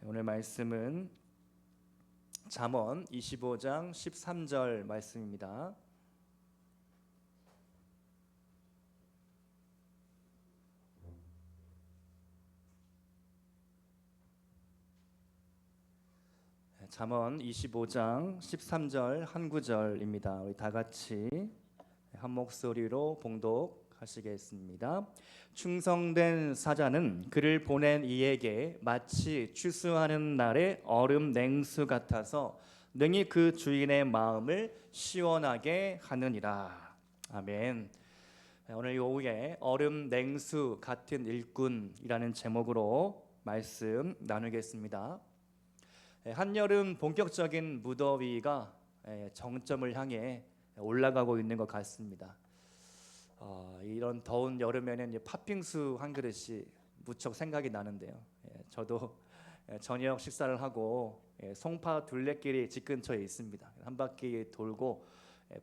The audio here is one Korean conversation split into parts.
오늘 말씀은 잠언 25장 13절 말씀입니다. 잠언 25장 13절 한 구절입니다. 우리 다 같이 한 목소리로 봉독하시겠습니다. 충성된 사자는 그를 보낸 이에게 마치 추수하는 날의 얼음 냉수 같아서 능히 그 주인의 마음을 시원하게 하느니라. 아멘. 오늘 오후에 얼음 냉수 같은 일꾼이라는 제목으로 말씀 나누겠습니다. 한여름 본격적인 무더위가 정점을 향해 올라가고 있는 것 같습니다. 이런 더운 여름에는 팥빙수 한 그릇이 무척 생각이 나는데요. 저도 저녁 식사를 하고 송파 둘레길이 집 근처에 있습니다. 한 바퀴 돌고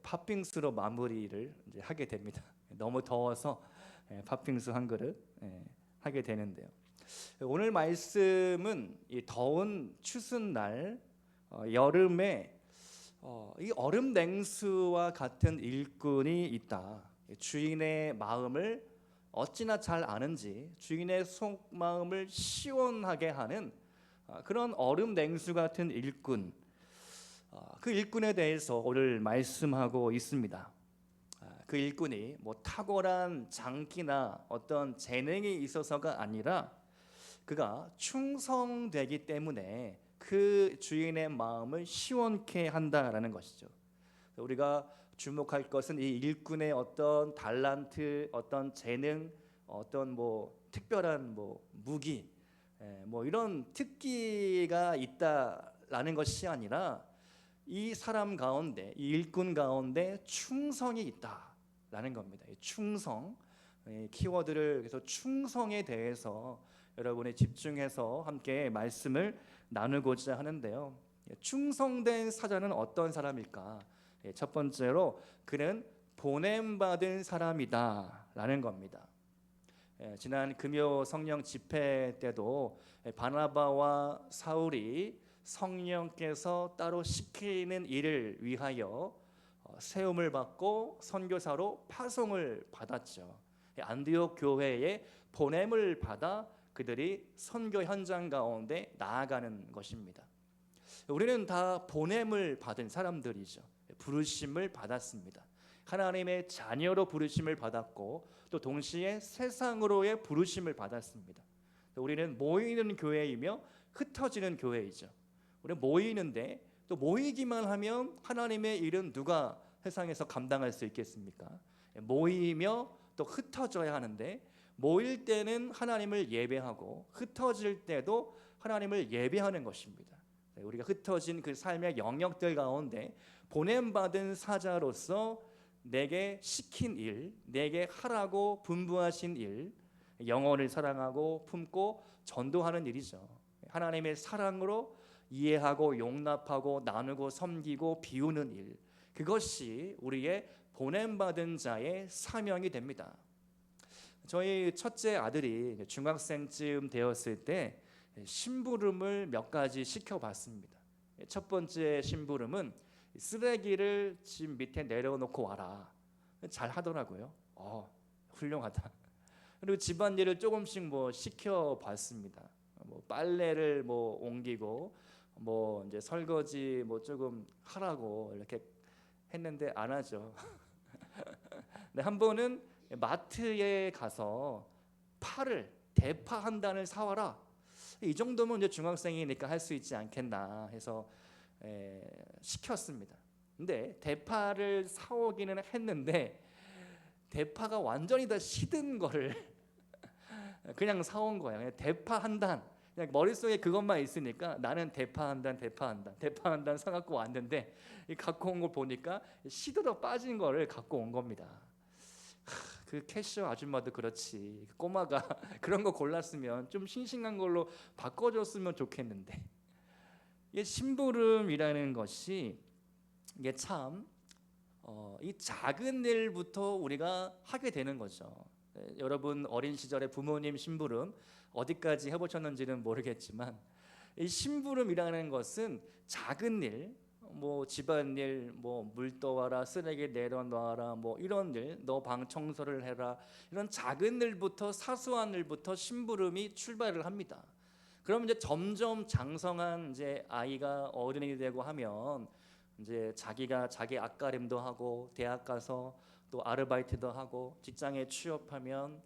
팥빙수로 마무리를 이제 하게 됩니다. 너무 더워서 팥빙수 한 그릇 하게 되는데요. 오늘 말씀은 이 더운 추운 날 여름에 이 얼음 냉수와 같은 일꾼이 있다. 주인의 마음을 어찌나 잘 아는지 주인의 속마음을 시원하게 하는 그런 얼음 냉수 같은 일꾼, 그 일꾼에 대해서 오늘 말씀하고 있습니다. 그 일꾼이 뭐 탁월한 장기나 어떤 재능이 있어서가 아니라 그가 충성되기 때문에 그 주인의 마음을 시원케 한다라는 것이죠. 우리가 주목할 것은 이 일꾼의 어떤 달란트, 어떤 재능, 어떤 뭐 특별한 뭐 무기, 뭐 이런 특기가 있다라는 것이 아니라 이 사람 가운데, 이 일꾼 가운데 충성이 있다라는 겁니다. 충성, 키워드를 그래서 충성에 대해서 여러분이 집중해서 함께 말씀을 나누고자 하는데요. 충성된 사자는 어떤 사람일까? 첫 번째로 그는 보냄받은 사람이다라는 겁니다. 지난 금요 성령 집회 때도 바나바와 사울이 성령께서 따로 시키는 일을 위하여 세움을 받고 선교사로 파송을 받았죠. 안디옥 교회에 보냄을 받아 그들이 선교 현장 가운데 나아가는 것입니다. 우리는 다 보냄을 받은 사람들이죠. 부르심을 받았습니다. 하나님의 자녀로 부르심을 받았고 또 동시에 세상으로의 부르심을 받았습니다. 우리는 모이는 교회이며 흩어지는 교회이죠. 우리는 모이는데 또 모이기만 하면 하나님의 일은 누가 세상에서 감당할 수 있겠습니까? 모이며 또 흩어져야 하는데 모일 때는 하나님을 예배하고 흩어질 때도 하나님을 예배하는 것입니다. 우리가 흩어진 그 삶의 영역들 가운데 보냄받은 사자로서 내게 시킨 일, 내게 하라고 분부하신 일, 영혼을 사랑하고 품고 전도하는 일이죠. 하나님의 사랑으로 이해하고 용납하고 나누고 섬기고 비우는 일, 그것이 우리의 보냄받은 자의 사명이 됩니다. 저희 첫째 아들이 중학생쯤 되었을 때 심부름을 몇 가지 시켜봤습니다. 첫 번째 심부름은 쓰레기를 집 밑에 내려놓고 와라. 잘 하더라고요. 훌륭하다. 그리고 집안일을 조금씩 뭐 시켜봤습니다. 뭐 빨래를 뭐 옮기고 뭐 이제 설거지 뭐 조금 하라고 이렇게 했는데 안 하죠. 근데 한 번은 마트에 가서 대파 한 단을 사와라. 이 정도면 이제 중학생이니까 할 수 있지 않겠나 해서 시켰습니다. 근데 대파를 사오기는 했는데 대파가 완전히 다 시든 거를 그냥 사온 거예요. 그냥 대파 한 단. 그냥 머릿속에 그것만 있으니까 나는 대파 한 단 사갖고 왔는데 갖고 온 걸 보니까 시들어 빠진 거를 갖고 온 겁니다. 그 캐셔 아줌마도 그렇지, 꼬마가 그런 거 골랐으면 좀 싱싱한 걸로 바꿔줬으면 좋겠는데, 이게 심부름이라는 것이 이게 참 이 작은 일부터 우리가 하게 되는 거죠. 여러분 어린 시절에 부모님 심부름 어디까지 해보셨는지는 모르겠지만 이 심부름이라는 것은 작은 일, 뭐 집안일, 뭐 물 떠와라, 쓰레기 내려놔라, 뭐 이런 일, 너 방 청소를 해라, 이런 작은 일부터, 사소한 일부터 심부름이 출발을 합니다. 그럼 이제 점점 장성한 이제 아이가 어른이 되고 하면 이제 자기가 자기 앞가림도 하고, 대학 가서 또 아르바이트도 하고, 직장에 취업하면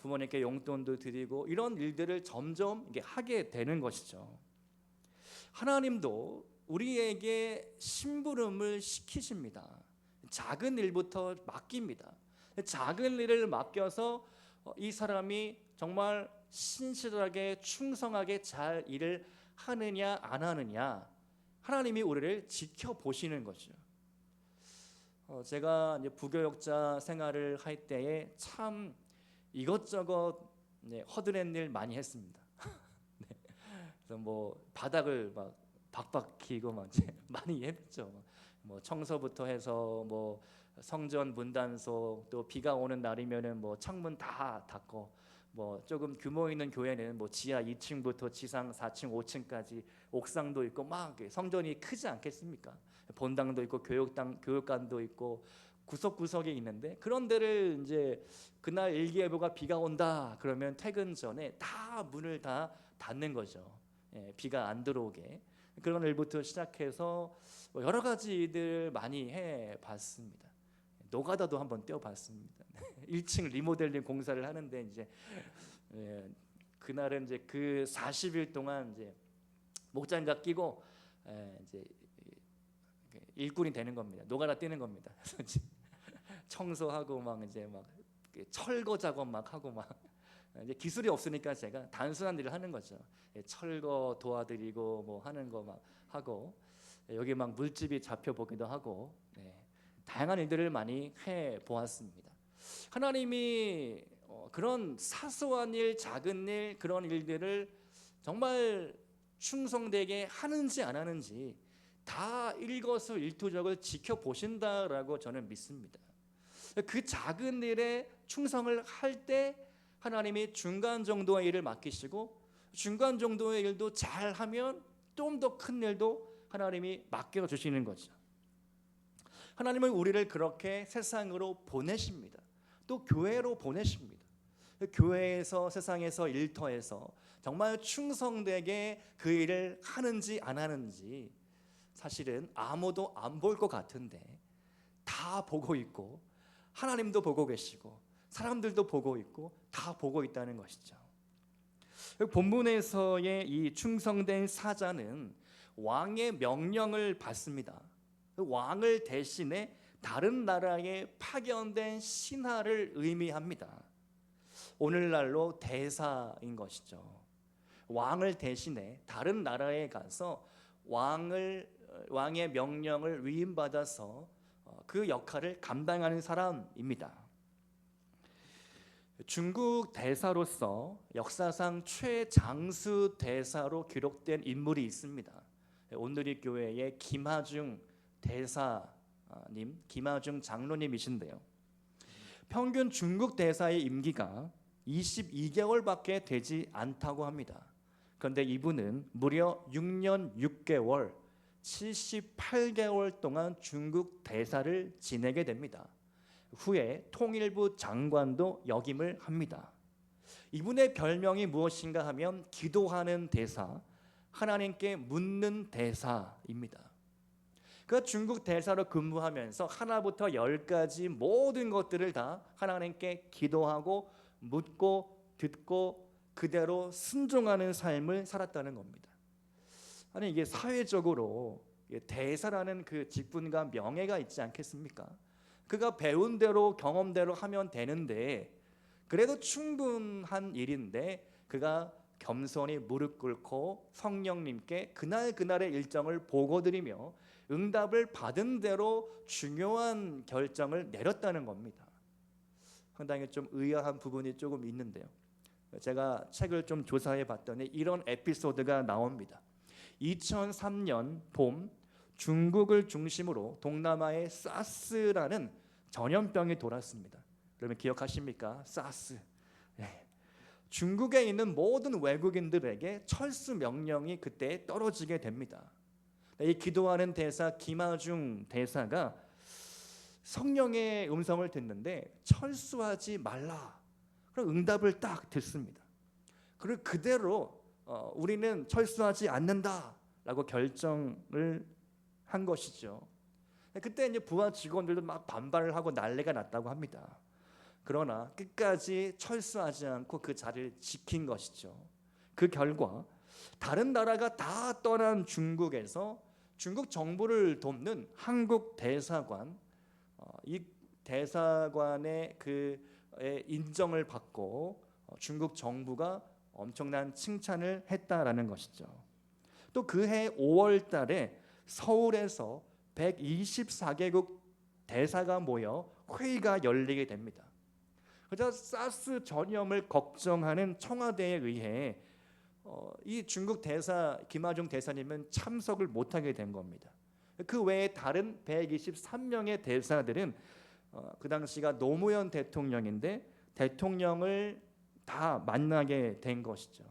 부모님께 용돈도 드리고, 이런 일들을 점점 이게 하게 되는 것이죠. 하나님도 우리에게 심부름을 시키십니다. 작은 일부터 맡깁니다. 작은 일을 맡겨서 이 사람이 정말 신실하게 충성하게 잘 일을 하느냐 안 하느냐, 하나님이 우리를 지켜보시는 거죠. 제가 이제 부교육자 생활을 할 때에 참 이것저것 허드렛 일 많이 했습니다. 네. 그래서 뭐 바닥을 막 박박 키고 막 이제 많이 했죠. 뭐 청소부터 해서 뭐 성전 문단속, 또 비가 오는 날이면은 뭐 창문 다 닫고, 뭐 조금 규모 있는 교회는 뭐 지하 2층부터 지상 4층 5층까지 옥상도 있고, 막 성전이 크지 않겠습니까? 본당도 있고 교육관도 있고 구석구석에 있는데, 그런 데를 이제 그날 일기예보가 비가 온다 그러면 퇴근 전에 다 문을 다 닫는 거죠. 비가 안 들어오게. 그런 일부터 시작해서 여러 가지 일들 많이 해봤습니다. 노가다도 한번 뛰어봤습니다. 1층 리모델링 공사를 하는데 이제 그날은 이제 그 40일 동안 이제 목장갑 끼고 이제 일꾼이 되는 겁니다. 노가다 뛰는 겁니다. 그래서 청소하고 막 이제 막 철거 작업 막 하고 막, 이제 기술이 없으니까 제가 단순한 일을 하는 거죠. 철거 도와드리고 뭐 하는 거 막 하고, 여기 막 물집이 잡혀 보기도 하고, 다양한 일들을 많이 해 보았습니다. 하나님이 그런 사소한 일, 작은 일, 그런 일들을 정말 충성되게 하는지 안 하는지 다 일거수일투족을 지켜보신다라고 저는 믿습니다. 그 작은 일에 충성을 할 때 하나님이 중간 정도의 일을 맡기시고, 중간 정도의 일도 잘하면 좀 더 큰 일도 하나님이 맡겨주시는 거죠. 하나님은 우리를 그렇게 세상으로 보내십니다. 또 교회로 보내십니다. 교회에서, 세상에서, 일터에서 정말 충성되게 그 일을 하는지 안 하는지 사실은 아무도 안 볼 것 같은데 다 보고 있고, 하나님도 보고 계시고 사람들도 보고 있고 다 보고 있다는 것이죠. 본문에서의 이 충성된 사자는 왕의 명령을 받습니다. 왕을 대신해 다른 나라에 파견된 신하를 의미합니다. 오늘날로 대사인 것이죠. 왕을 대신해 다른 나라에 가서 왕의 명령을 위임받아서 그 역할을 감당하는 사람입니다. 중국 대사로서 역사상 최장수 대사로 기록된 인물이 있습니다. 온누리 교회의 김하중 대사님, 김하중 장로님이신데요, 평균 중국 대사의 임기가 22개월밖에 되지 않다고 합니다. 그런데 이분은 무려 6년 6개월 78개월 동안 중국 대사를 지내게 됩니다. 후에 통일부 장관도 역임을 합니다. 이분의 별명이 무엇인가 하면 기도하는 대사, 하나님께 묻는 대사입니다. 그 중국 대사로 근무하면서 하나부터 열까지 모든 것들을 다 하나님께 기도하고 묻고 듣고 그대로 순종하는 삶을 살았다는 겁니다. 아니, 이게 사회적으로 대사라는 그 직분과 명예가 있지 않겠습니까? 그가 배운 대로 경험대로 하면 되는데, 그래도 충분한 일인데 그가 겸손히 무릎 꿇고 성령님께 그날그날의 일정을 보고드리며 응답을 받은 대로 중요한 결정을 내렸다는 겁니다. 상당히 좀 의아한 부분이 조금 있는데요, 제가 책을 좀 조사해 봤더니 이런 에피소드가 나옵니다. 2003년 봄, 중국을 중심으로 동남아에 사스라는 전염병이 돌았습니다. 여러분 기억하십니까? 사스. 중국에 있는 모든 외국인들에게 철수 명령이 그때 떨어지게 됩니다. 이 기도하는 대사 김하중 대사가 성령의 음성을 듣는데 철수하지 말라. 그런 응답을 딱 듣습니다. 그리고 그대로 우리는 철수하지 않는다라고 결정을 한 것이죠. 그때 이제 부하 직원들도 막 반발을 하고 난리가 났다고 합니다. 그러나 끝까지 철수하지 않고 그 자리를 지킨 것이죠. 그 결과 다른 나라가 다 떠난 중국에서 중국 정부를 돕는 한국 대사관, 이 대사관의 그 인정을 받고 중국 정부가 엄청난 칭찬을 했다라는 것이죠. 또 그해 5월 달에 서울에서 124개국 대사가 모여 회의가 열리게 됩니다. 그저 사스 전염을 걱정하는 청와대에 의해 이 중국 대사 김하중 대사님은 참석을 못하게 된 겁니다. 그 외에 다른 123명의 대사들은 그 당시가 노무현 대통령인데 대통령을 다 만나게 된 것이죠.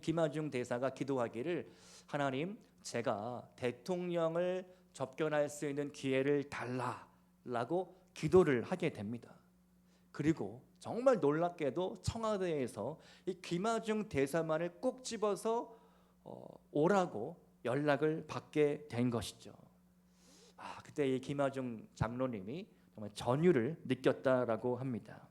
김하중 대사가 기도하기를 하나님, 제가 대통령을 접견할 수 있는 기회를 달라라고 기도를 하게 됩니다. 그리고 정말 놀랍게도 청와대에서 이 김하중 대사만을 꼭 집어서 오라고 연락을 받게 된 것이죠. 그때 이 김하중 장로님이 정말 전율을 느꼈다라고 합니다.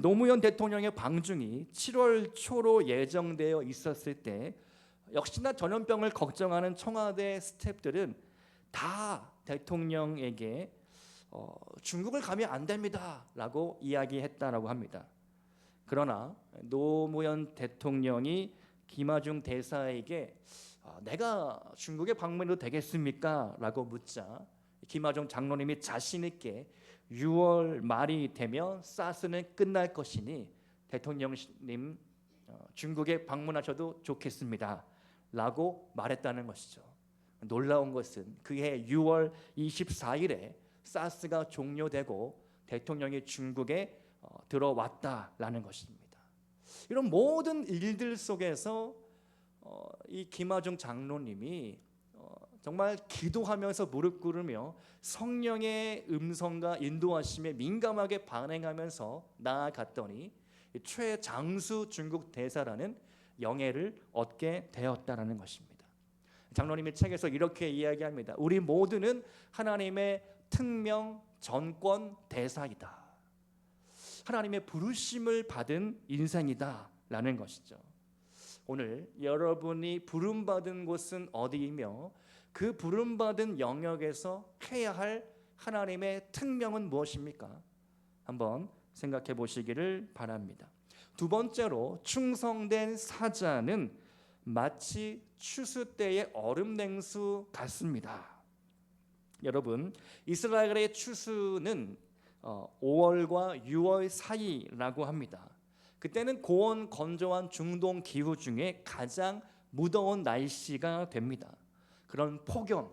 노무현 대통령의 방중이 7월 초로 예정되어 있었을 때 역시나 전염병을 걱정하는 청와대 스태프들은 다 대통령에게 중국을 가면 안 됩니다라고 이야기했다라고 합니다. 그러나 노무현 대통령이 김하중 대사에게 내가 중국에 방문해도 되겠습니까? 라고 묻자 김하중 장로님이 자신 있게 6월 말이 되면 사스는 끝날 것이니 대통령님 중국에 방문하셔도 좋겠습니다 라고 말했다는 것이죠. 놀라운 것은 그해 6월 24일에 사스가 종료되고 대통령이 중국에 들어왔다라는 것입니다. 이런 모든 일들 속에서 이 김하중 장로님이 정말 기도하면서 무릎 꿇으며 성령의 음성과 인도하심에 민감하게 반응하면서 나아갔더니 최장수 중국 대사라는 영예를 얻게 되었다라는 것입니다. 장로님의 책에서 이렇게 이야기합니다. 우리 모두는 하나님의 특명 전권 대사이다. 하나님의 부르심을 받은 인생이다 라는 것이죠. 오늘 여러분이 부름받은 곳은 어디이며 그 부름받은 영역에서 해야 할 하나님의 특명은 무엇입니까? 한번 생각해 보시기를 바랍니다. 두 번째로 충성된 사자는 마치 추수 때의 얼음 냉수 같습니다. 여러분, 이스라엘의 추수는 5월과 6월 사이라고 합니다. 그때는 고온 건조한 중동 기후 중에 가장 무더운 날씨가 됩니다. 그런 폭염,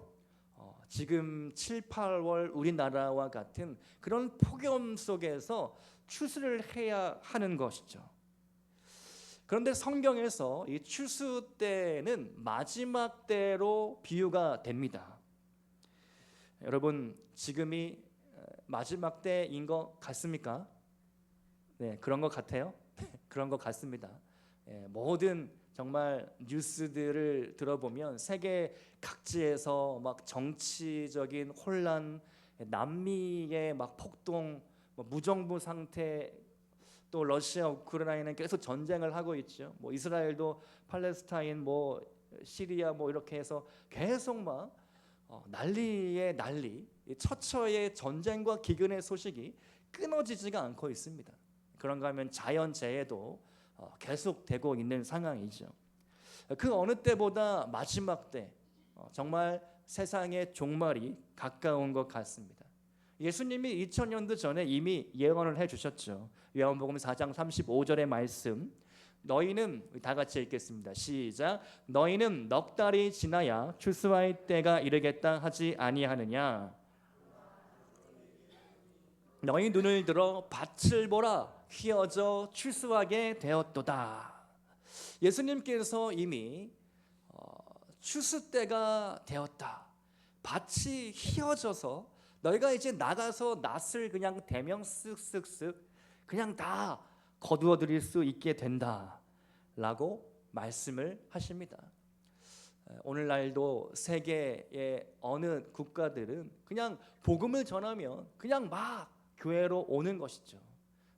지금 7, 8월 우리나라와 같은 그런 폭염 속에서 추수를 해야 하는 것이죠. 그런데 성경에서 이 추수 때는 마지막 때로 비유가 됩니다. 여러분, 지금이 마지막 때인 것 같습니까? 네, 그런 것 같아요. 그런 것 같습니다. 모든 정말 뉴스들을 들어보면 세계 각지에서 막 정치적인 혼란, 남미의 막 폭동, 무정부 상태, 또 러시아, 우크라이나는 계속 전쟁을 하고 있죠. 이스라엘도 팔레스타인, 시리아 이렇게 해서 계속 막 난리에 난리, 처처의 전쟁과 기근의 소식이 끊어지지가 않고 있습니다. 그런가 하면 자연재해도 계속되고 있는 상황이죠. 그 어느 때보다 마지막 때 정말 세상의 종말이 가까운 것 같습니다. 예수님이 2000년도 전에 이미 예언을 해주셨죠. 요한복음 4장 35절의 말씀, 너희는, 다 같이 읽겠습니다. 시작. 너희는 넉 달이 지나야 추수할 때가 이르겠다 하지 아니하느냐. 너희 눈을 들어 밭을 보라. 휘어져 추수하게 되었도다. 예수님께서 이미 추수 때가 되었다. 밭이 휘어져서 너희가 이제 나가서 낫을 그냥 대명 쓱쓱쓱 그냥 다 거두어 드릴 수 있게 된다 라고 말씀을 하십니다. 오늘날도 세계의 어느 국가들은 그냥 복음을 전하면 그냥 막 교회로 오는 것이죠.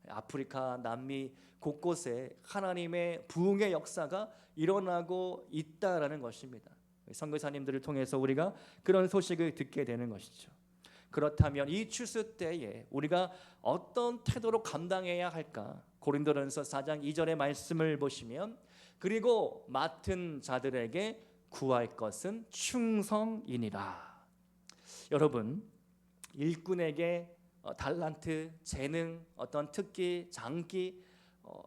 아프리카, 남미 곳곳에 하나님의 부흥의 역사가 일어나고 있다라는 것입니다. 선교사님들을 통해서 우리가 그런 소식을 듣게 되는 것이죠. 그렇다면 이 추수 때에 우리가 어떤 태도로 감당해야 할까? 고린도전서 4장 2절의 말씀을 보시면 그리고 맡은 자들에게 구할 것은 충성이니라. 여러분, 일꾼에게 달란트, 재능, 어떤 특기, 장기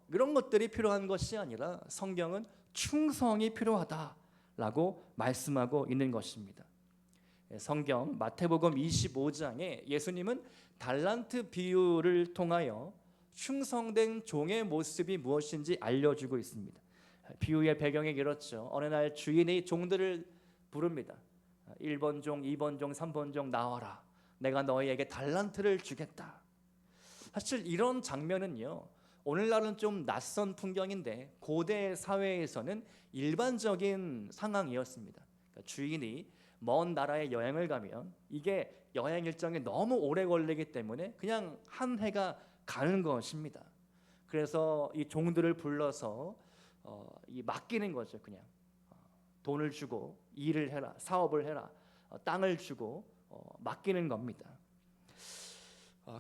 이런 것들이 필요한 것이 아니라 성경은 충성이 필요하다라고 말씀하고 있는 것입니다. 성경 마태복음 25장에 예수님은 달란트 비유를 통하여 충성된 종의 모습이 무엇인지 알려주고 있습니다. 비유의 배경이 이렇죠. 어느 날 주인이 종들을 부릅니다. 1번 종, 2번 종, 3번 종 나와라. 내가 너희에게 달란트를 주겠다. 사실 이런 장면은요, 오늘날은 좀 낯선 풍경인데 고대 사회에서는 일반적인 상황이었습니다. 그러니까 주인이 먼 나라에 여행을 가면 이게 여행 일정이 너무 오래 걸리기 때문에 그냥 한 해가 가는 것입니다. 그래서 이 종들을 불러서 이 맡기는 거죠. 그냥 돈을 주고 일을 해라, 사업을 해라, 땅을 주고 맡기는 겁니다.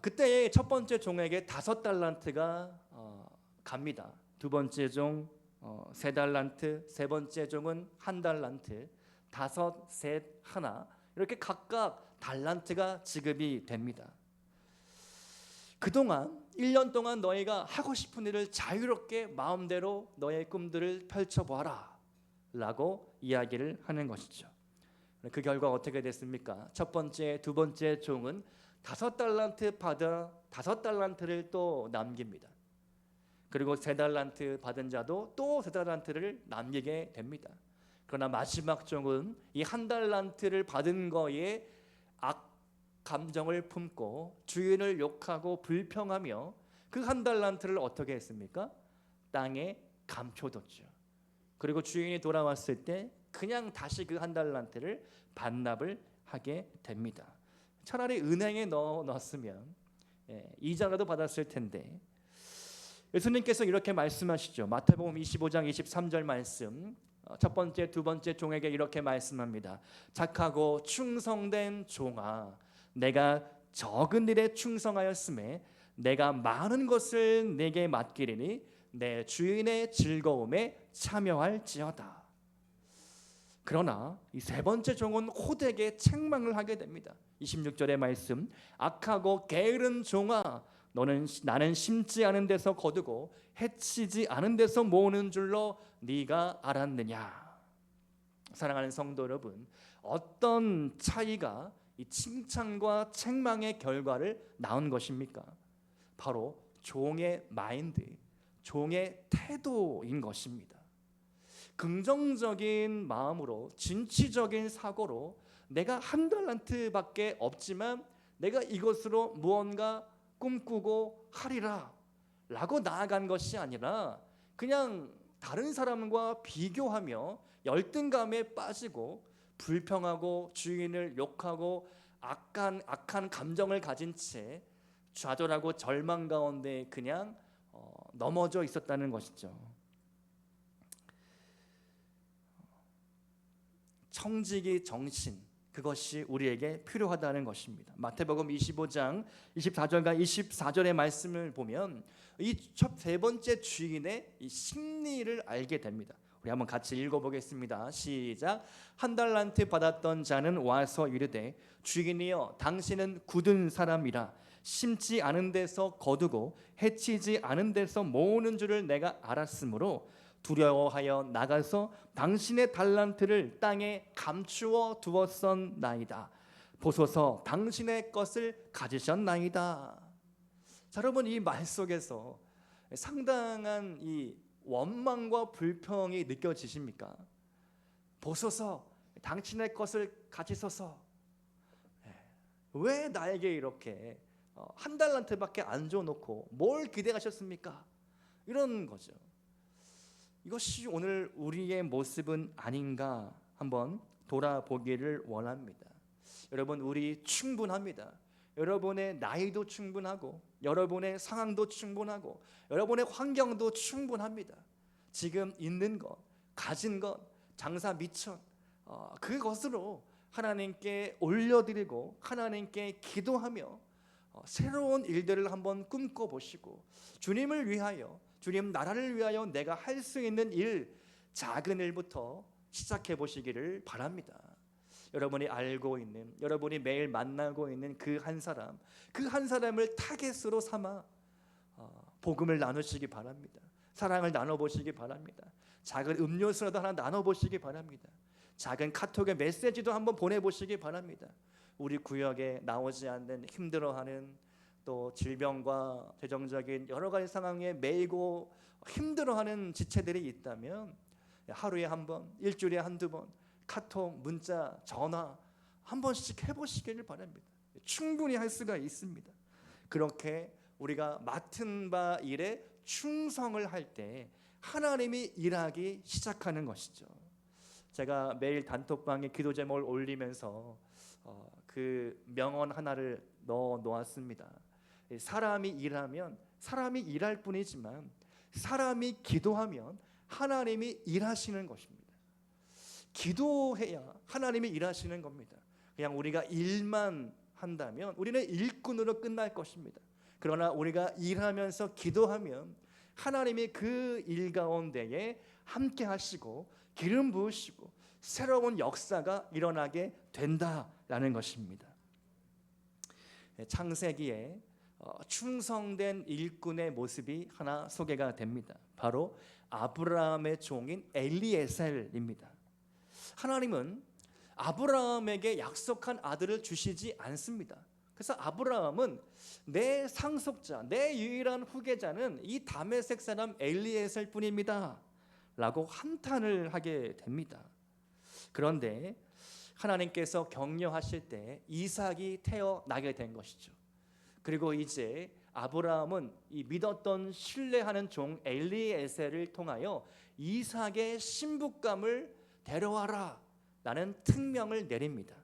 그때 첫 번째 종에게 5달란트가 갑니다. 두 번째 종 3달란트, 세 번째 종은 1달란트, 5, 셋, 하나 이렇게 각각 달란트가 지급이 됩니다. 그동안 1년 동안 너희가 하고 싶은 일을 자유롭게 마음대로 너의 꿈들을 펼쳐보아라 라고 이야기를 하는 것이죠. 그 결과 어떻게 됐습니까? 첫 번째, 두 번째 종은 5달란트 받아 5달란트를 또 남깁니다. 그리고 3달란트 받은 자도 또 3달란트를 남기게 됩니다. 그러나 마지막 종은 이 1달란트를 받은 거에 악 감정을 품고 주인을 욕하고 불평하며 그 1달란트를 어떻게 했습니까? 땅에 감춰뒀죠. 그리고 주인이 돌아왔을 때 그냥 다시 그 1달란트를 반납을 하게 됩니다. 차라리 은행에 넣었으면 이자라도 받았을 텐데 예수님께서 이렇게 말씀하시죠. 마태복음 25장 23절 말씀, 첫 번째, 두 번째 종에게 이렇게 말씀합니다. 착하고 충성된 종아, 내가 적은 일에 충성하였음에 내가 많은 것을 내게 맡기리니 내 주인의 즐거움에 참여할지어다. 그러나 이 세 번째 종은 호되게 책망을 하게 됩니다. 26절의 말씀, 악하고 게으른 종아, 나는 심지 않은 데서 거두고 해치지 않은 데서 모으는 줄로 네가 알았느냐. 사랑하는 성도 여러분, 어떤 차이가 이 칭찬과 책망의 결과를 낳은 것입니까? 바로 종의 마인드, 종의 태도인 것입니다. 긍정적인 마음으로, 진취적인 사고로 내가 1달란트밖에 없지만 내가 이것으로 무언가 꿈꾸고 하리라 라고 나아간 것이 아니라 그냥 다른 사람과 비교하며 열등감에 빠지고 불평하고 주인을 욕하고 악한 감정을 가진 채 좌절하고 절망 가운데 그냥 넘어져 있었다는 것이죠. 청지기 정신, 그것이 우리에게 필요하다는 것입니다. 마태복음 25장 24절과 24절의 말씀을 보면 이 첫 세 번째 주인의 이 심리를 알게 됩니다. 우리 한번 같이 읽어보겠습니다. 시작. 1달란트 받았던 자는 와서 이르되 주인이여, 당신은 굳은 사람이라 심지 않은 데서 거두고 해치지 않은 데서 모으는 줄을 내가 알았으므로 두려워하여 나가서 당신의 달란트를 땅에 감추어 두었었나이다. 보소서, 당신의 것을 가지셨나이다. 자, 여러분, 이 말 속에서 상당한 이 원망과 불평이 느껴지십니까? 보소서, 당신의 것을 가지소서. 왜 나에게 이렇게 한 달란트밖에 안 줘놓고 뭘 기대하셨습니까? 이런 거죠. 이것이 오늘 우리의 모습은 아닌가 한번 돌아보기를 원합니다. 여러분, 우리 충분합니다. 여러분의 나이도 충분하고 여러분의 상황도 충분하고 여러분의 환경도 충분합니다. 지금 있는 것, 가진 것, 장사 미천, 그것으로 하나님께 올려드리고 하나님께 기도하며 새로운 일들을 한번 꿈꿔보시고 주님을 위하여, 주님 나라를 위하여 내가 할 수 있는 일, 작은 일부터 시작해 보시기를 바랍니다. 여러분이 알고 있는, 여러분이 매일 만나고 있는 그 한 사람, 그 한 사람을 타겟으로 삼아 복음을 나누시기 바랍니다. 사랑을 나눠보시기 바랍니다. 작은 음료수라도 하나 나눠보시기 바랍니다. 작은 카톡의 메시지도 한번 보내보시기 바랍니다. 우리 구역에 나오지 않는, 힘들어하는, 또 질병과 재정적인 여러 가지 상황에 매이고 힘들어하는 지체들이 있다면 하루에 한 번, 일주일에 한두 번 카톡, 문자, 전화 한 번씩 해보시기를 바랍니다. 충분히 할 수가 있습니다. 그렇게 우리가 맡은 바 일에 충성을 할 때 하나님이 일하기 시작하는 것이죠. 제가 매일 단톡방에 기도 제목을 올리면서 그 명언 하나를 넣어 놓았습니다. 사람이 일하면 사람이 일할 뿐이지만 사람이 기도하면 하나님이 일하시는 것입니다. 기도해야 하나님이 일하시는 겁니다. 그냥 우리가 일만 한다면 우리는 일꾼으로 끝날 것입니다. 그러나 우리가 일하면서 기도하면 하나님이 그 일 가운데에 함께 하시고 기름 부으시고 새로운 역사가 일어나게 된다라는 것입니다. 창세기에 충성된 일꾼의 모습이 하나 소개가 됩니다. 바로 아브라함의 종인 엘리에셀입니다. 하나님은 아브라함에게 약속한 아들을 주시지 않습니다. 그래서 아브라함은 내 상속자, 내 유일한 후계자는 이 다메섹 사람 엘리에셀 뿐입니다 라고 한탄을 하게 됩니다. 그런데 하나님께서 격려하실 때 이삭이 태어나게 된 것이죠. 그리고 이제 아브라함은 이 믿었던 신뢰하는 종 엘리에셀을 통하여 이삭의 신부감을 데려와라 라는 특명을 내립니다.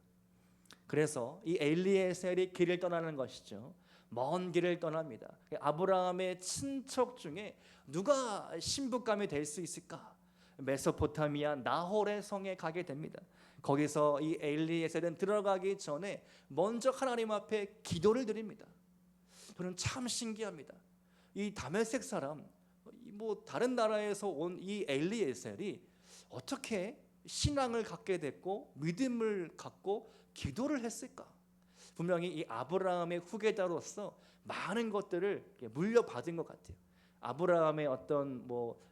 그래서 이 엘리에셀이 길을 떠나는 것이죠. 먼 길을 떠납니다. 아브라함의 친척 중에 누가 신부감이 될 수 있을까? 메소포타미아 나홀의 성에 가게 됩니다. 거기서 이 엘리에셀은 들어가기 전에 먼저 하나님 앞에 기도를 드립니다. 저는 참 신기합니다. 이 다메섹 사람, 다른 나라에서 온 이 엘리에셀이 어떻게 신앙을 갖게 됐고 믿음을 갖고 기도를 했을까? 분명히 이 아브라함의 후계자로서 많은 것들을 물려받은 것 같아요. 아브라함의 어떤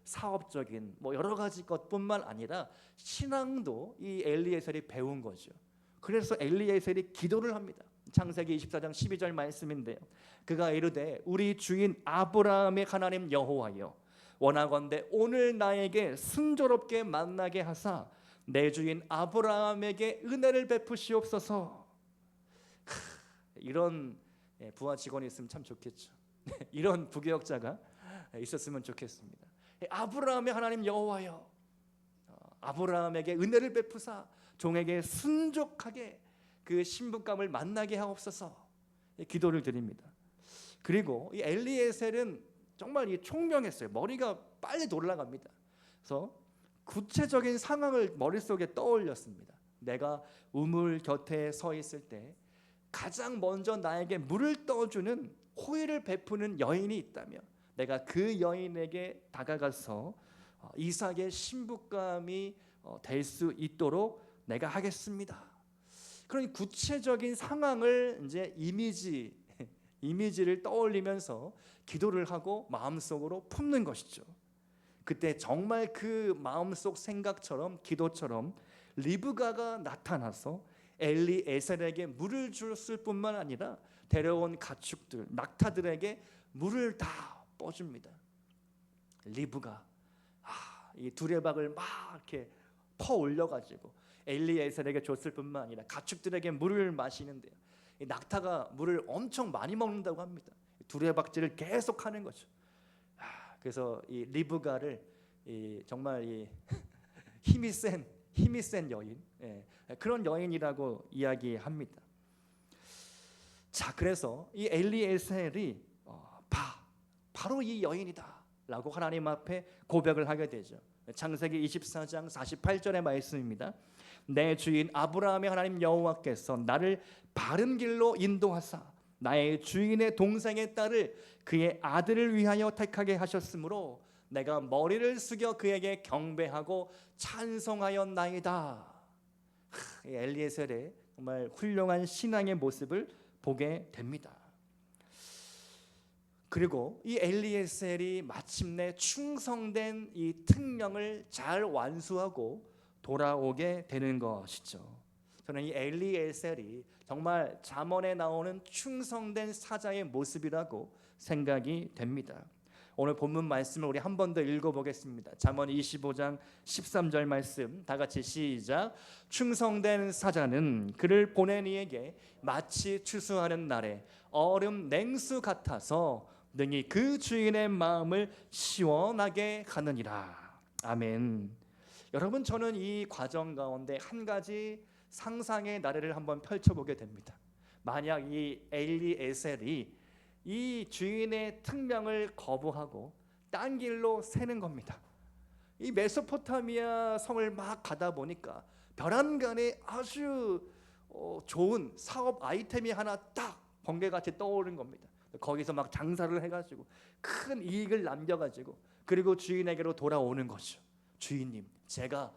사업적인 여러 가지 것뿐만 아니라 신앙도 이 엘리에셀이 배운 거죠. 그래서 엘리에셀이 기도를 합니다. 창세기 24장 12절 말씀인데요. 그가 이르되 우리 주인 아브라함의 하나님 여호와여, 원하건대 오늘 나에게 순조롭게 만나게 하사 내 주인 아브라함에게 은혜를 베푸시옵소서. 이런 부하 직원이 있으면 참 좋겠죠. 이런 부교역자가 있었으면 좋겠습니다. 아브라함의 하나님 여호와여, 아브라함에게 은혜를 베푸사 종에게 순족하게 그 신부감을 만나게 하옵소서. 기도를 드립니다. 그리고 이 엘리에셀은 정말 총명했어요. 머리가 빨리 돌아갑니다. 그래서 구체적인 상황을 머릿속에 떠올렸습니다. 내가 우물 곁에 서 있을 때 가장 먼저 나에게 물을 떠주는 호의를 베푸는 여인이 있다면 내가 그 여인에게 다가가서 이삭의 신부감이 될 수 있도록 내가 하겠습니다. 그런 구체적인 상황을 이제 이미지를 떠올리면서 기도를 하고 마음속으로 품는 것이죠. 그때 정말 그 마음속 생각처럼 기도처럼 리브가가 나타나서 엘리에셀에게 물을 줬을 뿐만 아니라 데려온 가축들, 낙타들에게 물을 다 뻗줍니다. 리브가 이 두레박을 막 이렇게 퍼 올려가지고 엘리에셀에게 줬을 뿐만 아니라 가축들에게 물을 마시는데요. 이 낙타가 물을 엄청 많이 먹는다고 합니다. 두레박질을 계속 하는 거죠. 그래서 이 리브가를 정말 힘이 센 여인, 그런 여인이라고 이야기합니다. 자, 그래서 이 엘리에셀이 바로 이 여인이다라고 하나님 앞에 고백을 하게 되죠. 창세기 24장 48절의 말씀입니다. 내 주인 아브라함의 하나님 여호와께서 나를 바른 길로 인도하사 나의 주인의 동생의 딸을 그의 아들을 위하여 택하게 하셨으므로 내가 머리를 숙여 그에게 경배하고 찬송하였나이다. 엘리에셀의 정말 훌륭한 신앙의 모습을 보게 됩니다. 그리고 이 엘리에셀이 마침내 충성된 이 특명을 잘 완수하고 돌아오게 되는 것이죠. 저는 이 엘리에셀이 정말 잠언에 나오는 충성된 사자의 모습이라고 생각이 됩니다. 오늘 본문 말씀을 우리 한 번 더 읽어보겠습니다. 잠언 25장 13절 말씀 다 같이 시작. 충성된 사자는 그를 보낸 이에게 마치 추수하는 날에 얼음 냉수 같아서 능히 그 주인의 마음을 시원하게 하느니라. 아멘. 여러분, 저는 이 과정 가운데 한 가지 상상의 나래를 한번 펼쳐보게 됩니다. 만약 이 엘리에셀이 이 주인의 특명을 거부하고 딴 길로 새는 겁니다. 이 메소포타미아 성을 막 가다 보니까 벼랑간에 아주 좋은 사업 아이템이 하나 딱 번개같이 떠오른 겁니다. 거기서 막 장사를 해가지고 큰 이익을 남겨가지고 그리고 주인에게로 돌아오는 거죠. 주인님, 제가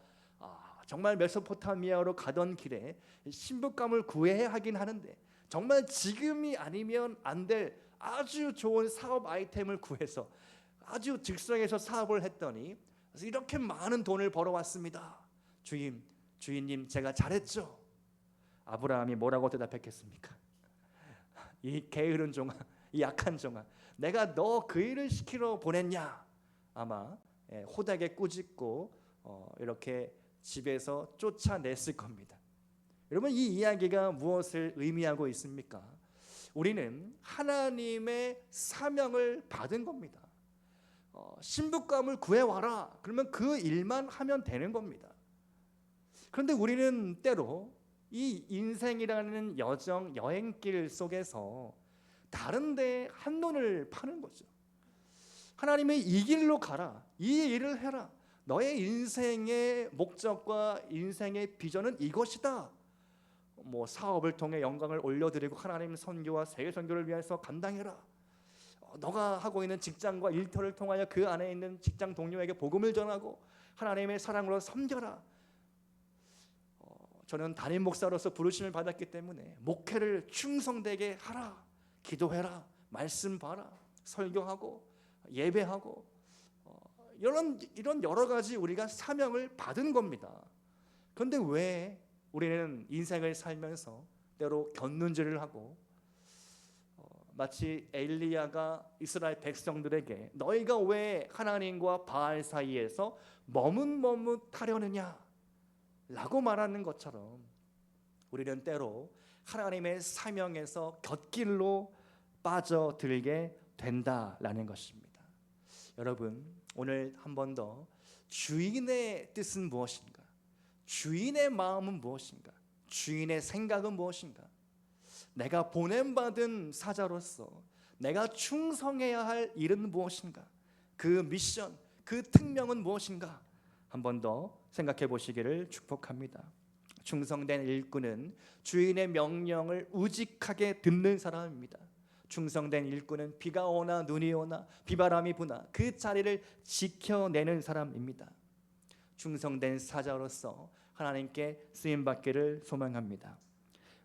정말 메소포타미아로 가던 길에 신부감을 구해야 하긴 하는데 정말 지금이 아니면 안 될 아주 좋은 사업 아이템을 구해서 아주 즉석에서 사업을 했더니 이렇게 많은 돈을 벌어왔습니다. 주인님, 제가 잘했죠? 아브라함이 뭐라고 대답했겠습니까? 이 게으른 종아, 이 약한 종아, 내가 너 그 일을 시키러 보냈냐? 아마 호되게 꾸짖고 이렇게 집에서 쫓아냈을 겁니다. 여러분, 이 이야기가 무엇을 의미하고 있습니까? 우리는 하나님의 사명을 받은 겁니다. 신부감을 구해와라. 그러면 그 일만 하면 되는 겁니다. 그런데 우리는 때로 이 인생이라는 여행길 속에서 다른 데 한눈을 파는 거죠. 하나님의 이 길로 가라, 이 일을 해라, 너의 인생의 목적과 인생의 비전은 이것이다. 사업을 통해 영광을 올려드리고 하나님 선교와 세계 선교를 위해서 감당해라. 너가 하고 있는 직장과 일터를 통하여 그 안에 있는 직장 동료에게 복음을 전하고 하나님의 사랑으로 섬겨라. 저는 담임 목사로서 부르심을 받았기 때문에 목회를 충성되게 하라. 기도해라, 말씀 봐라, 설교하고 예배하고 이런 여러 가지 우리가 사명을 받은 겁니다. 그런데 왜 우리는 인생을 살면서 때로 곁눈질을 하고 마치 엘리야가 이스라엘 백성들에게 너희가 왜 하나님과 바알 사이에서 머뭇머뭇하려느냐 라고 말하는 것처럼 우리는 때로 하나님의 사명에서 곁길로 빠져들게 된다라는 것입니다. 여러분, 오늘 한 번 더 주인의 뜻은 무엇인가? 주인의 마음은 무엇인가? 주인의 생각은 무엇인가? 내가 보냄받은 사자로서 내가 충성해야 할 일은 무엇인가? 그 미션, 그 특명은 무엇인가? 한 번 더 생각해 보시기를 축복합니다. 충성된 일꾼은 주인의 명령을 우직하게 듣는 사람입니다. 충성된 일꾼은 비가 오나 눈이 오나 비바람이 부나 그 자리를 지켜내는 사람입니다. 충성된 사자로서 하나님께 쓰임받기를 소망합니다.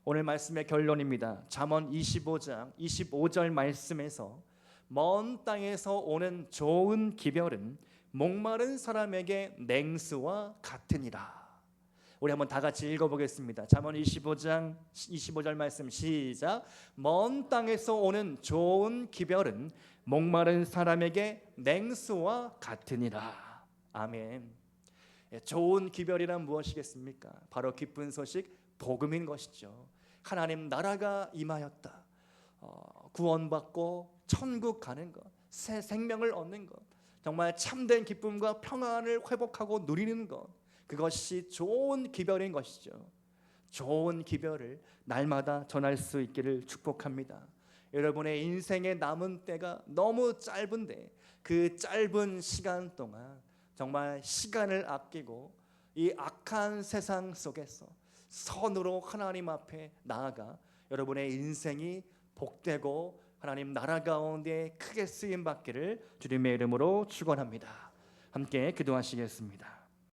오늘 말씀의 결론입니다. 잠언 25장 25절 말씀에서 먼 땅에서 오는 좋은 기별은 목마른 사람에게 냉수와 같으니라. 우리 한번 다 같이 읽어보겠습니다. 잠언 25장 25절 말씀 시작. 먼 땅에서 오는 좋은 기별은 목마른 사람에게 냉수와 같으니라. 아멘. 좋은 기별이란 무엇이겠습니까? 바로 기쁜 소식, 복음인 것이죠. 하나님 나라가 임하였다. 구원받고 천국 가는 것, 새 생명을 얻는 것, 정말 참된 기쁨과 평안을 회복하고 누리는 것, 그것이 좋은 기별인 것이죠. 좋은 기별을 날마다 전할 수 있기를 축복합니다. 여러분의 인생의 남은 때가 너무 짧은데 그 짧은 시간 동안 정말 시간을 아끼고 이 악한 세상 속에서 선으로 하나님 앞에 나아가 여러분의 인생이 복되고 하나님 나라 가운데 크게 쓰임 받기를 주님의 이름으로 축원합니다. 함께 기도하시겠습니다.